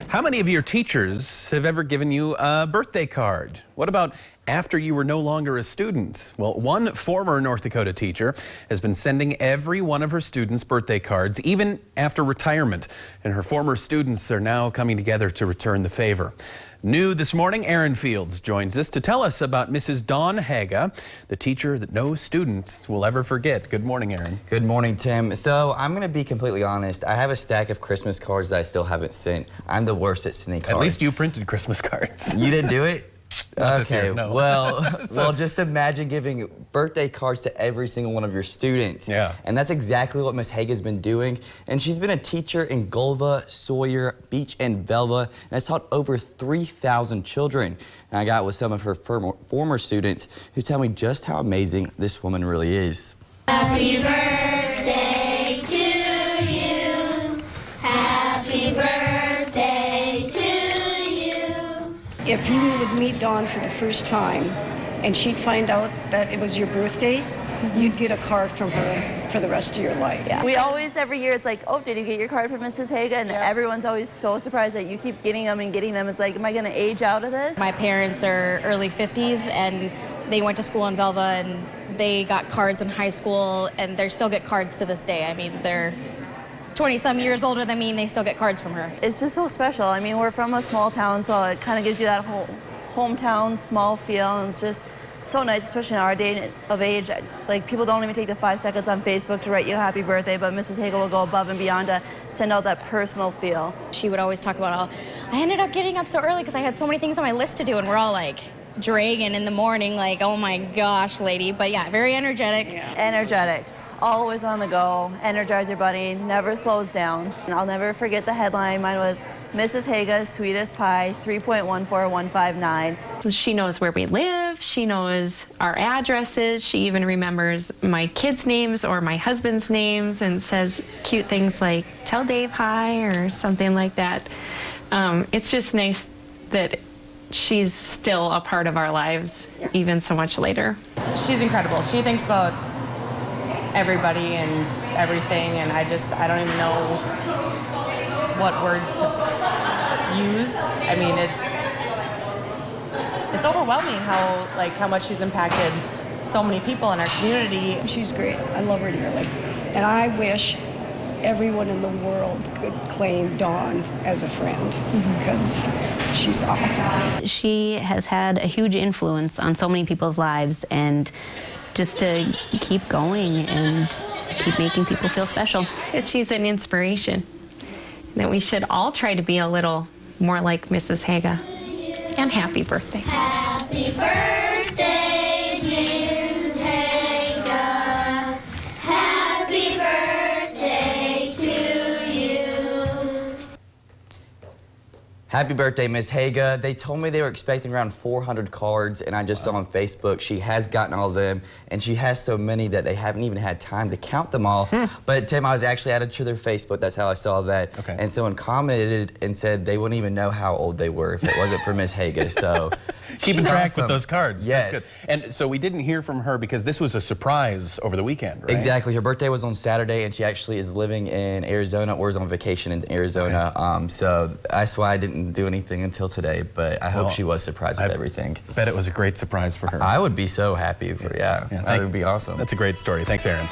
How many of your teachers have ever given you a birthday card? What about after you were no longer a student? Well, one former North Dakota teacher has been sending every one of her students birthday cards, even after retirement. And her former students are now coming together to return the favor. New this morning, Erin Fields joins us to tell us about Mrs. Dawn Haga, the teacher that no student will ever forget. Good morning, Erin. Good morning, Tim. So I'm going to be completely honest. I have a stack of Christmas cards that I still haven't sent. I'm the worst at sending cards. At least you printed Christmas cards. You didn't do it? Not okay, this year, no. well, just imagine giving birthday cards to every single one of your students. Yeah. And that's exactly what Miss Haga's been doing. And she's been a teacher in Gulva, Sawyer, Beach, and Velva, and has taught over 3,000 children. And I got with some of her former students who tell me just how amazing this woman really is. Happy birthday to you. Happy birthday to you. If you would meet Dawn for the first time and she'd find out that it was your birthday, you'd get a card from her for the rest of your life. Yeah. We always, every year, it's like, oh, did you get your card from Mrs. Haga? And everyone's always so surprised that you keep getting them and getting them. It's like, am I going to age out of this? My parents are early 50s, and they went to school in Velva, and they got cards in high school, and they still get cards to this day. I mean, they're 20-some years older than me, and they still get cards from her. It's just so special. I mean, we're from a small town, so it kind of gives you that whole hometown, small feel, and it's just so nice, especially in our day of age. Like, people don't even take the 5 seconds on Facebook to write you a happy birthday, but Mrs. Haga will go above and beyond to send out that personal feel. She would always talk about how I ended up getting up so early because I had so many things on my list to do, and we're all like dragging in the morning, like, oh my gosh, lady. But yeah, very energetic. Yeah. Energetic. Always on the go, Energizer Bunny, never slows down. And I'll never forget the headline. Mine was Mrs. Haga's Sweetest Pie, 3.14159. She knows where we live, she knows our addresses, she even remembers my kids' names or my husband's names and says cute things like, tell Dave hi, or something like that. It's just nice that she's still a part of our lives, even so much later. She's incredible. She thinks about everybody and everything, and I don't even know what words to use. I mean, it's overwhelming how much she's impacted so many people in our community. She's great. I love her dearly. And I wish everyone in the world could claim Dawn as a friend because she's awesome. She has had a huge influence on so many people's lives, and just to keep going and keep making people feel special. She's an inspiration, that we should all try to be a little more like Mrs. Haga. And happy birthday. Happy birthday, Mrs. Haga. Happy birthday to you. Happy birthday, Miss Haga. They told me they were expecting around 400 cards, and I just saw on Facebook she has gotten all of them, and she has so many that they haven't even had time to count them all. But Tim, I was actually added to their Facebook. That's how I saw that. Okay. And someone commented and said they wouldn't even know how old they were if it wasn't for Miss Haga. So keeping track awesome with those cards. Yes. That's good. And so we didn't hear from her because this was a surprise over the weekend, right? Exactly. Her birthday was on Saturday, and she actually is living in Arizona or is on vacation in Arizona. Okay. So that's why I didn't do anything until today, but I hope she was surprised with everything. I bet it was a great surprise for her. I would be so happy for, that would be awesome. That's a great story. Thanks, Erin.